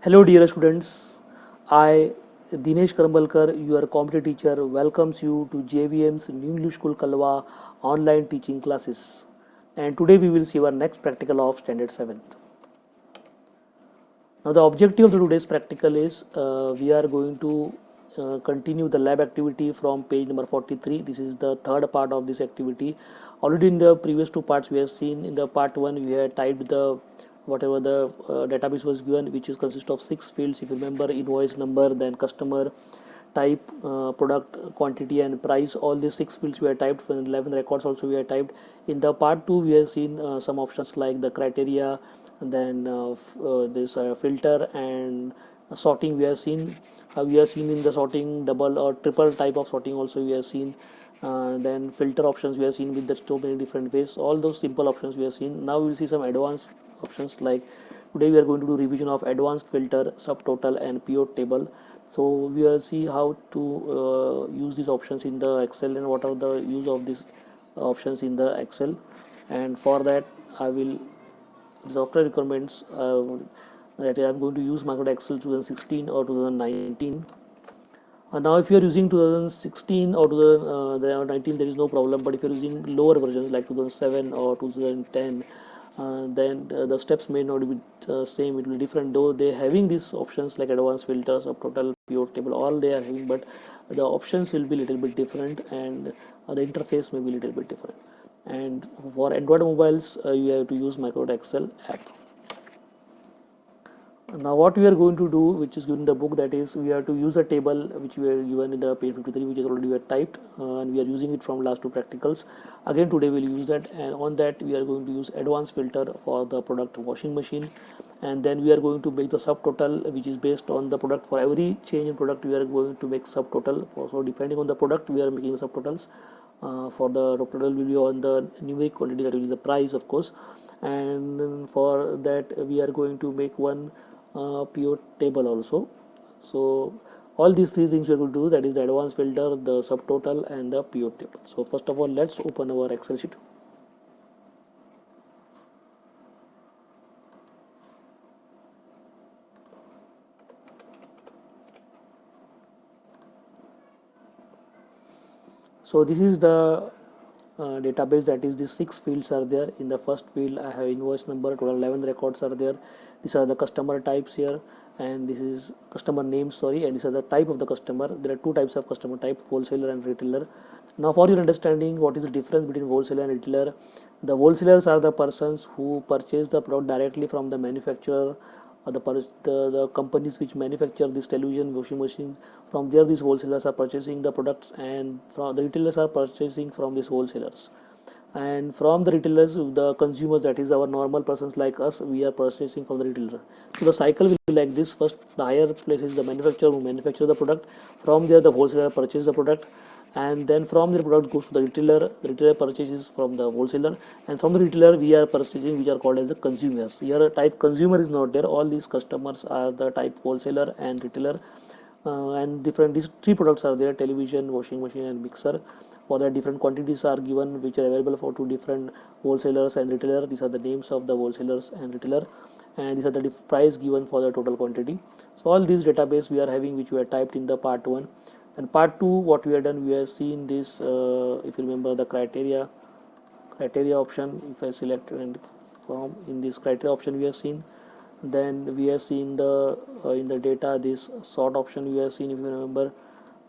Hello, dear students. I, Dinesh Karmalkar, your computer teacher, welcomes you to JVM's New English School Kalwa online teaching classes. And today we will see our next practical of Standard 7th. Now, the objective of the today's practical is we are going to continue the lab activity from page number 43. This is the third part of this activity. Already in the previous two parts, we have seen in the part one, we had typed the whatever the database was given, which is consist of 6 fields. If you remember, invoice number, then customer, type, product, quantity, and price. All these 6 fields we have typed. For 11 records also we have typed. In the part two, we have seen some options like the criteria, and then this filter and sorting. We have seen in the sorting double or triple type of sorting also we have seen. Then filter options we have seen with the so many different ways. All those simple options we have seen. Now we will see some advanced options. Like today we are going to do revision of advanced filter, subtotal, and pivot table. So we will see how to use these options in the Excel and what are the use of these options in the Excel. And for that I will the software requirements that I'm going to use Microsoft Excel 2016 or 2019. Now if you are using 2016 or 2019, there is no problem, but if you are using lower versions like 2007 or 2010, then the steps may not be same, it will be different, though they having these options like advanced filters or total pivot table, all they are having, but the options will be little bit different, and the interface may be little bit different. And for Android mobiles, you have to use Microsoft Excel app. Now what we are going to do, which is given in the book, that is we have to use a table which we are given in the page 53, which is already we are typed, and we are using it from last two practicals. Again today we will use that, and on that we are going to use advanced filter for the product washing machine, and then we are going to make the subtotal, which is based on the product. For every change in product we are going to make subtotal. So depending on the product we are making subtotals. For the total will be on the numeric quantity, that will be the price of course, and for that we are going to make one pivot table also. So all these three things we are going to do, that is the advanced filter, the subtotal, and the pivot table. So first of all, let's open our Excel sheet. So this is the database, that is the 6 fields are there. In the first field I have invoice number, total 11 records are there. These are the customer types here, and this is customer name, sorry, and these are the type of the customer. There are two types of customer type, wholesaler and retailer. Now for your understanding, what is the difference between wholesaler and retailer? The wholesalers are the persons who purchase the product directly from the manufacturer, the companies which manufacture this television, washing machine. From there these wholesalers are purchasing the products, and from the retailers are purchasing from these wholesalers, and from the retailers the consumers, that is our normal persons like us, we are purchasing from the retailer. So the cycle will be like this: first the higher place is the manufacturer who manufacture the product, from there the wholesaler purchase the product, and then from the product goes to the retailer purchases from the wholesaler, and from the retailer we are purchasing, which are called as the consumers. Here a type consumer is not there, all these customers are the type wholesaler and retailer. And different, these three products are there: television, washing machine, and mixer. For that different quantities are given, which are available for two different wholesalers and retailer. These are the names of the wholesalers and retailer, and these are the price given for the total quantity. So all these database we are having, which we have typed in the part 1. And part 2, what we have done, we have seen this, if you remember the criteria option. If I select and from in this criteria option we have seen, then we have seen the in the data this sort option we have seen, if you remember.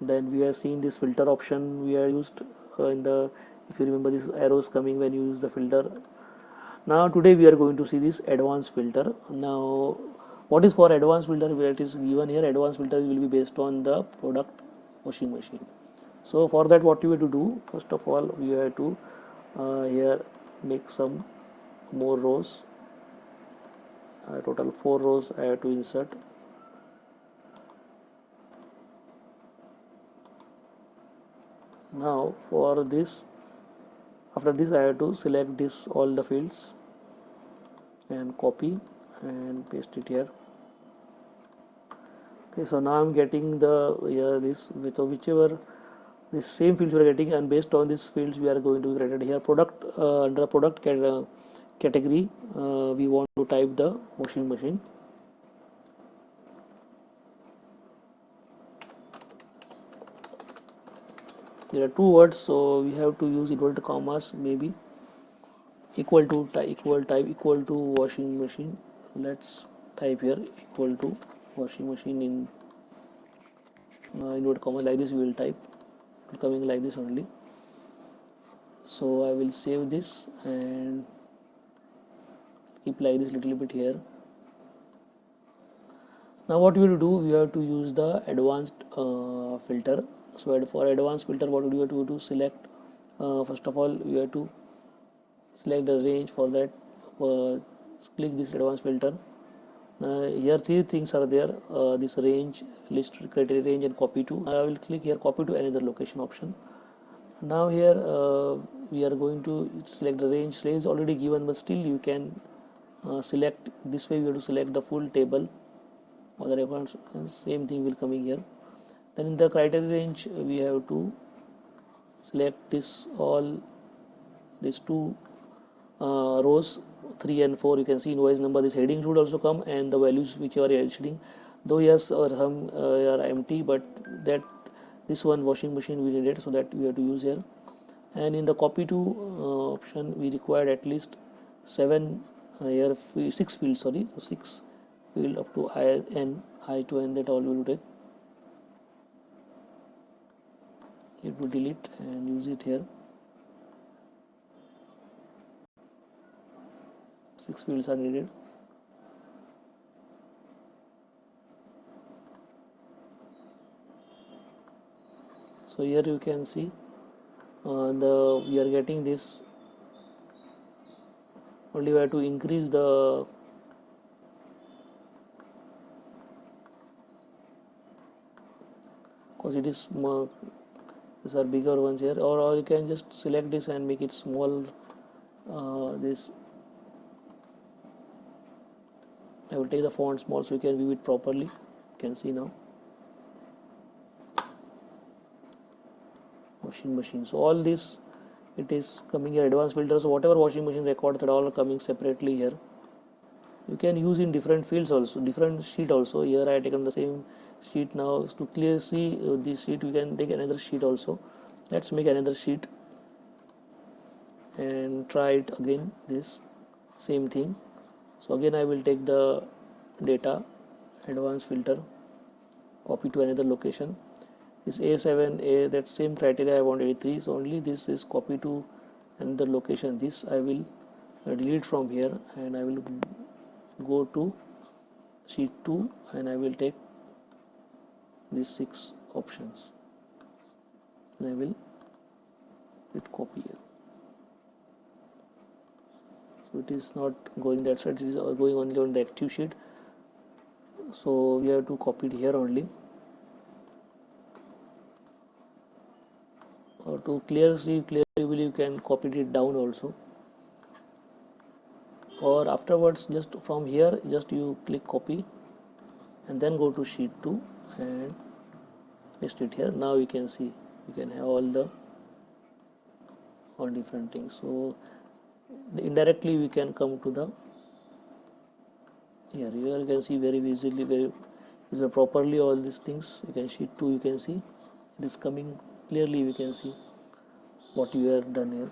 Then we have seen this filter option we are used in the, if you remember, these arrows coming when you use the filter. Now today we are going to see this advanced filter. Now what is for advanced filter, where it is given here, advanced filter will be based on the product washing machine. So for that what you have to do, first of all we have to here make some more rows. Total 4 rows I have to insert. Now for this, after this I have to select this all the fields and copy and paste it here. Okay, so now I'm getting the here this with whichever this same fields we are getting, and based on these fields we are going to create here product. Under product category we want to type the washing machine. there are two words, so we have to use inverted commas, maybe equal to equal type equal to washing machine. Let's type here equal to washing machine in inverted commas, like this we will type, coming like this only. So I will save this and keep like this little bit here. Now what we will do, we have to use the advanced filter. So for advanced filter, what we have to do, select first of all we have to select the range. For that click this advanced filter. Here three things are there, this range, list, criteria range, and copy to. I will click here copy to another location option. Now here we are going to select the range. Range is already given, but still you can select this way. We have to select the full table or the reference, same thing will coming here. Then in the criteria range we have to select this all these two rows 3 and 4. You can see invoice number, this heading should also come, and the values which you are heading, though yes or some are empty, but that this one washing machine we needed, so that we have to use here. And in the copy to option we required at least 7 here 6 fields, sorry, so 6 field up to I to n, that all we will take. It will delete and use it here. 6 fields are needed. So here you can see we are getting this. Only we have to increase the because it is these are bigger ones here, or you can just select this and make it small. This I will take the font small so you can view it properly. You can see now washing machine. So all this it is coming here advanced filters. So whatever washing machine record, that all are coming separately here. You can use in different fields also, different sheet also. Here I have taken the same sheet. Now to clearly see this sheet, we can take another sheet also. Let's make another sheet and try it again, this same thing. So again I will take the data, advanced filter, copy to another location. This A7, that same criteria I want 83, so only this is copy to another location. This I will delete from here, and I will go to sheet 2 and I will take these 6 options and I will hit copy here. So it is not going that side, it is going only on the active sheet, so we have to copy it here only. Or to clearly you can copy it down also, or afterwards just from here just you click copy and then go to sheet 2 and paste it here. Now you can see you can have all different things. So indirectly we can come to the here you can see very easily, very properly all these things. You can sheet 2, you can see it is coming clearly, we can see what you have done here.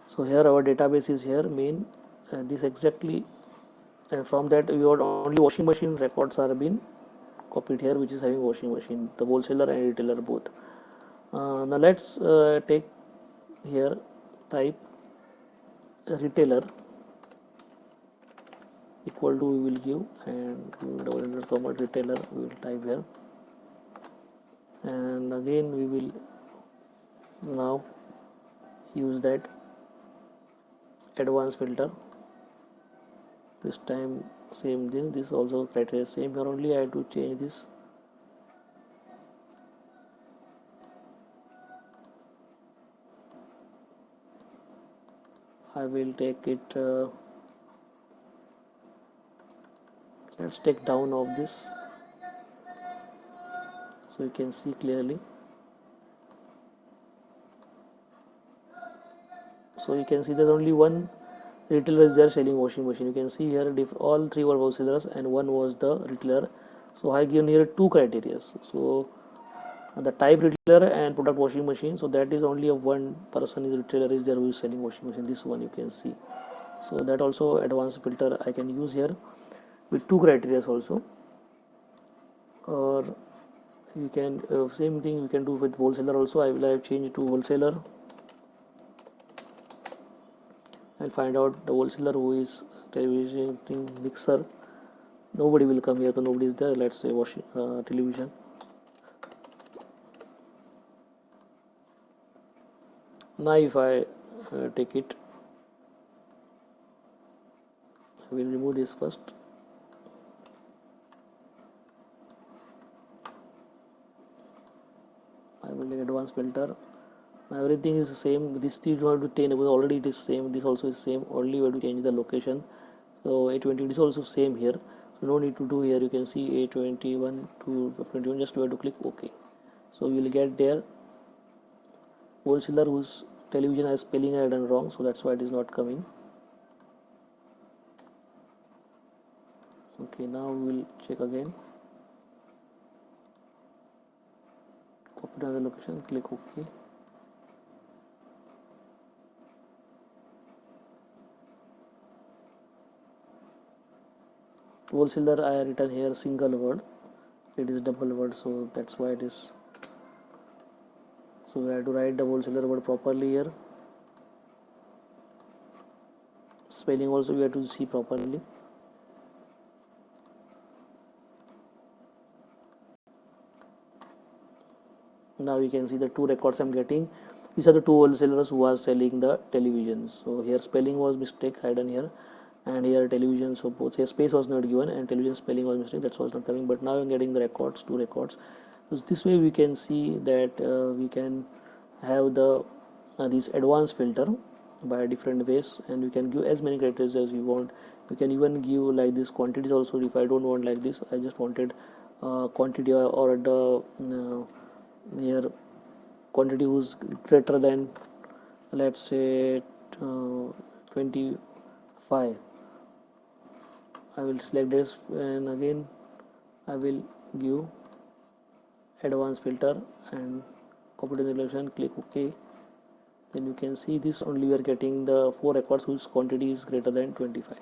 So here our database is here main, and this exactly, and from that we got only washing machine records are been copied here, which is having washing machine, the wholesaler and retailer both. Now let's take here type retailer equal to we will give, and double inverted comma retailer we will type here, and again we will now use that advanced filter. This time same thing, this also criteria same here, only I have to change this. I will take it let's take down of this so you can see clearly. So you can see there's only one retailer is there selling washing machine. You can see here all 3 were wholesalers and 1 was the retailer. So I given here 2 criteria. So the type retailer and product washing machine. So that is only a one person is retailer is there who is selling washing machine. This one you can see. So that also advanced filter I can use here with two criteria also. Or you can same thing you can do with wholesaler also. I will have changed to wholesaler. I'll find out the wholesaler who is television mixer. Nobody will come here because nobody is there. Let's say washing television. Now if I take it, I will remove this first. I will take advanced filter. Now everything is the same. This you have to change because already it is same. This also is same. Only you have to change the location. So A20 is also same here. So no need to do here. You can see A21 to F21. Just you have to click OK. So you will get there. Wholesaler whose television has spelling I done wrong, so that's why it is not coming. Okay, now we will check again. Copy down the location, click OK. Wholesaler I written here single word, it is double word, so that's why it is. So we have to write the wholesaler word properly here. Spelling also we have to see properly. Now we can see the two records I'm getting. These are the two wholesalers who are selling the televisions. So here spelling was mistake hidden here, and here television, so both here space was not given and television spelling was mistake, that's why it's not coming. But now I'm getting the records, two records. So this way we can see that we can have the this advanced filter by different ways, and you can give as many criteria as you want. You can even give like this quantities also. If I don't want like this, I just wanted quantity or the here quantity was greater than, let's say 25. I will select this and again I will give advanced filter and copy to the location, click OK. Then you can see this only we are getting the 4 records whose quantity is greater than 25.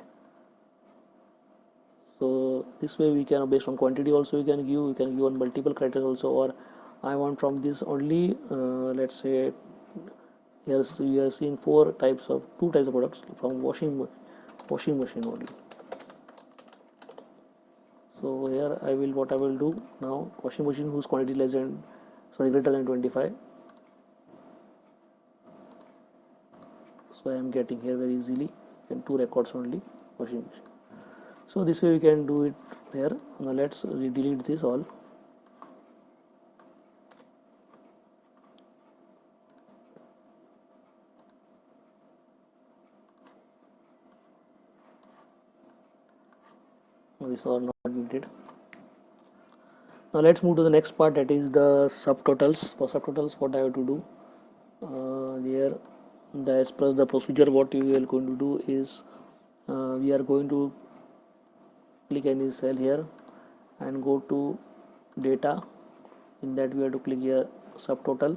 So this way we can, based on quantity also you can give on multiple criteria also, or I want from this only let's say here we are seeing two types of products from washing machine only. So here what I will do now, washing machine whose quantity greater than 25. So I am getting here very easily, and 2 records only washing machine. So this way we can do it here. Now let's delete this all. These are not needed. Now let's move to the next part, that is the subtotals. For subtotals, what I have to do here, as per the procedure, what we are going to do is we are going to click any cell here and go to data. In that we have to click here subtotal.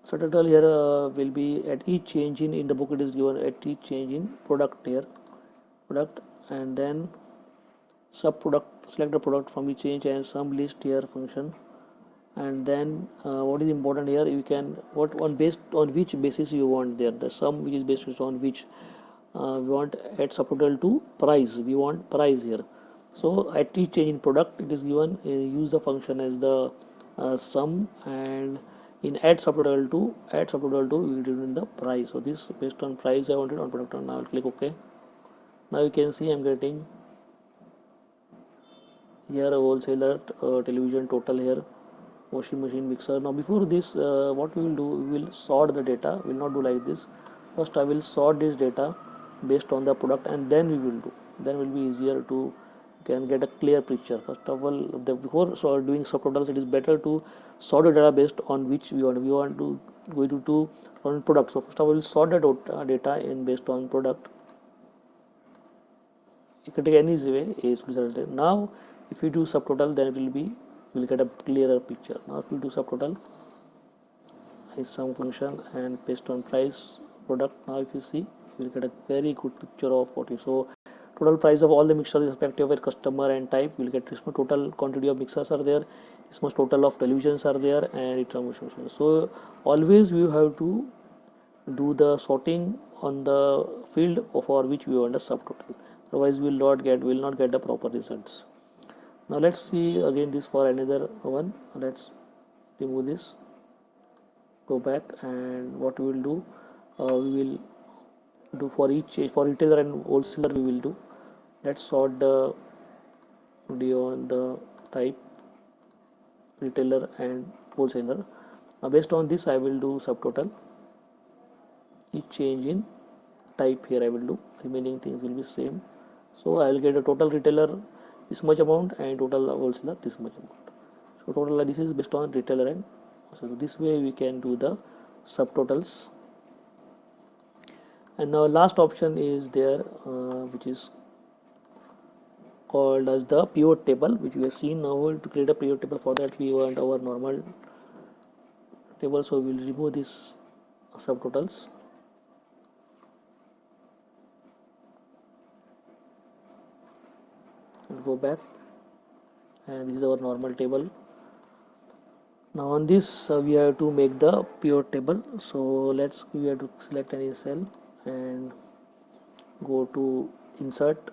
Subtotal here will be at each change in the book, it is given at each change in product here, product, and then subproduct, select the product from which change and sum list here function. And then what is important here, you can based on which basis you want there, the sum which is based on which we want add subtotal to price, we want price here. So at each change in product it is given, use the function as the sum, and in add subtotal to we will do in the price. So this based on price I wanted on product, and now I will click OK. Now you can see I am getting here a wholesaler television total here, washing machine, mixer. Now before this what we will do, we will sort the data. We will not do like this. First I will sort this data based on the product, and then we will do, then will be easier to can get a clear picture. First of all, before doing subtotals, it is better to sort the data based on which we want to go to on product. So first of all, we'll sort the data in based on product. You can take any way. Now if you do subtotal, then it will be you will get a clearer picture. Now if you do subtotal is sum function and paste on price product, now if you see, you will get a very good picture of what you saw. Total price of all the mixtures irrespective of customer and type, you will get this much total quantity of mixers are there, this much total of televisions are there, and it's almost. So always we have to do the sorting on the field for which we want a subtotal, otherwise we will not get the proper results. Now let's see again this for another one. Let's remove this, go back, and what we will do, we will do for each, for retailer and wholesaler we will do. Let's sort the video on the type, retailer and wholesaler. Now based on this I will do subtotal. Each change in type here I will do, remaining things will be same. So I will get a total retailer this much amount and total wholesaler this much amount. So total, this is based on retailer, and so this way we can do the subtotals. And now last option is there, which is called as the pivot table, which we have seen. Now to create a pivot table, for that we want our normal table, so we will remove this subtotals. We'll go back, and this is our normal table. Now on this we have to make the pivot table. So we have to select any cell and go to insert.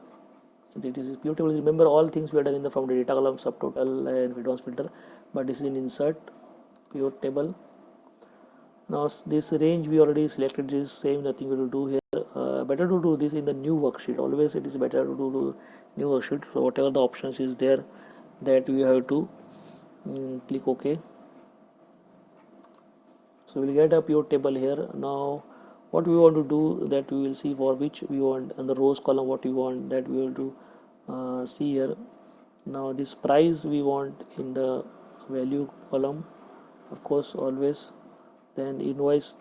It is pivot table. Remember all things we have done in the from the data column, subtotal and advanced filter, but this is in insert pivot table. Now this range we already selected, is same, nothing we will do here. Better to do this in the new worksheet. Always it is better to do new worksheet. So whatever the options is there, that we have to click OK. So we will get a pivot table here. Now what we want to do, that we will see for which we want, and the rows column what we want, that we will do see here. Now this price we want in the value column, of course, always. Then invoice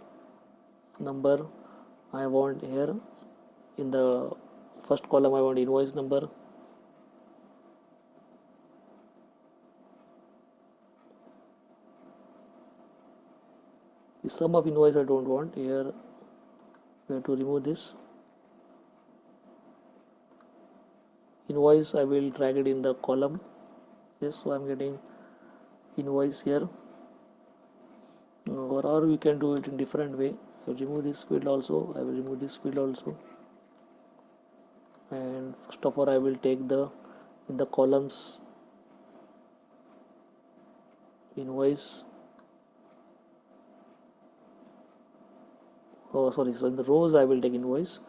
number I want here in the first column, I want invoice number. The sum of invoice I don't want here. We have to remove this invoice. I will drag it in the column. Yes, so I'm getting invoice here. Or we can do it in different way. I will remove this field also. I will remove this field also. And first of all, I will take in the columns invoice. So in the rows I will take invoice,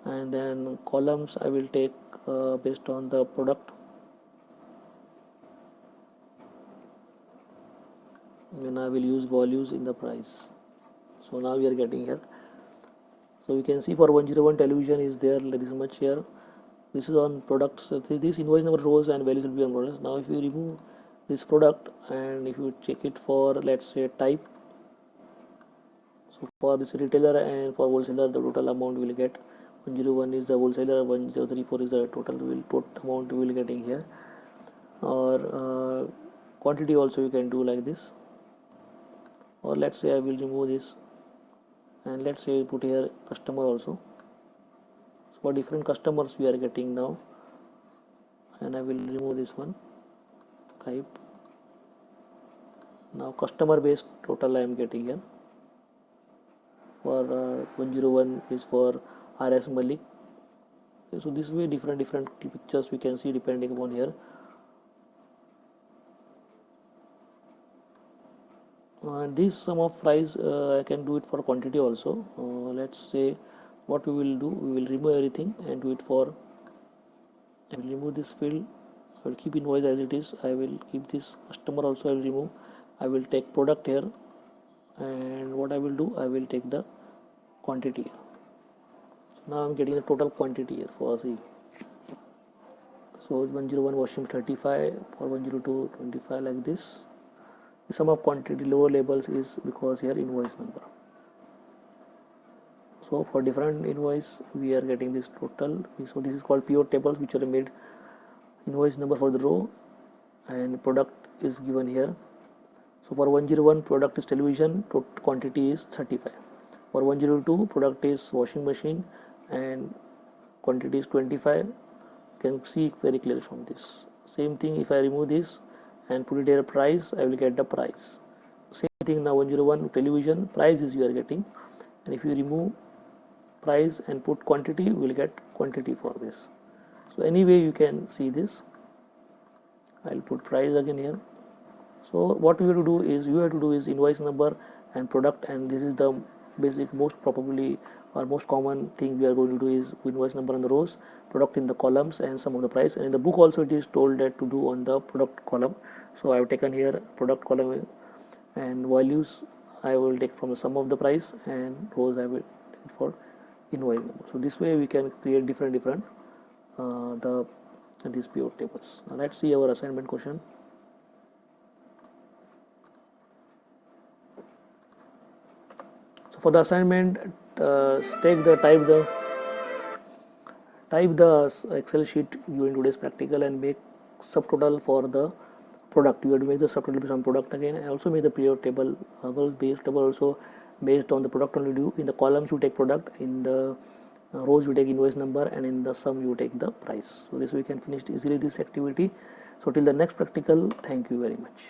and then columns I will take based on the product. And I will use values in the price. So now we are getting here. So we can see for 101 television is there like this much here. This is on products. So this invoice number rows and values will be on products. Now if you remove this product and if you check it for, let's say, type, so for this retailer and for wholesaler, the total amount we will get 101 is the wholesaler, 1034 is the total amount we will getting here. Or quantity also you can do like this. Or let's say I will remove this, and let's say put here customer also. So for different customers we are getting now, and I will remove this one type. Now customer based total I am getting here. For 101 is for RS Malik. So this way different pictures we can see depending upon here. And this sum of price I can do it for quantity also. Let's say what we will do, we will remove everything and do it for, I will remove this field, I will keep invoice as it is, I will keep this customer also, I will remove, I will take product here, and what I will do, I will take the quantity here. So now I am getting the total quantity here for C. So 101 washing 35, for 102 25, like this. The sum of quantity lower labels is because here invoice number. So for different invoice we are getting this total. So this is called pivot tables, which are made invoice number for the row and product is given here. So for 101 product is television, total quantity is 35. For 102 product is washing machine and quantity is 25. You can see very clearly from this. Same thing, if I remove this and put it here price, I will get the price. Same thing now 101 television, price is you are getting, and if you remove price and put quantity, we will get quantity for this. So anyway you can see this. I'll put price again here. So what we have to do is invoice number and product, and this is the basic most probably or most common thing we are going to do is invoice number on the rows, product in the columns, and some of the price. And in the book also it is told that to do on the product column. So I have taken here product column, and values I will take from the sum of the price, and rows I will take for invoice number. So this way we can create different these pivot tables. Now let's see our assignment question. So for the assignment, type the Excel sheet given today's practical and make subtotal for the product. You have to make the subtotal based on product again, and also make the pivot table based table also based on the product only. Do in the columns you take product, in the rows you take invoice number, and in the sum you take the price. So this we can finish easily this activity. So till the next practical, thank you very much.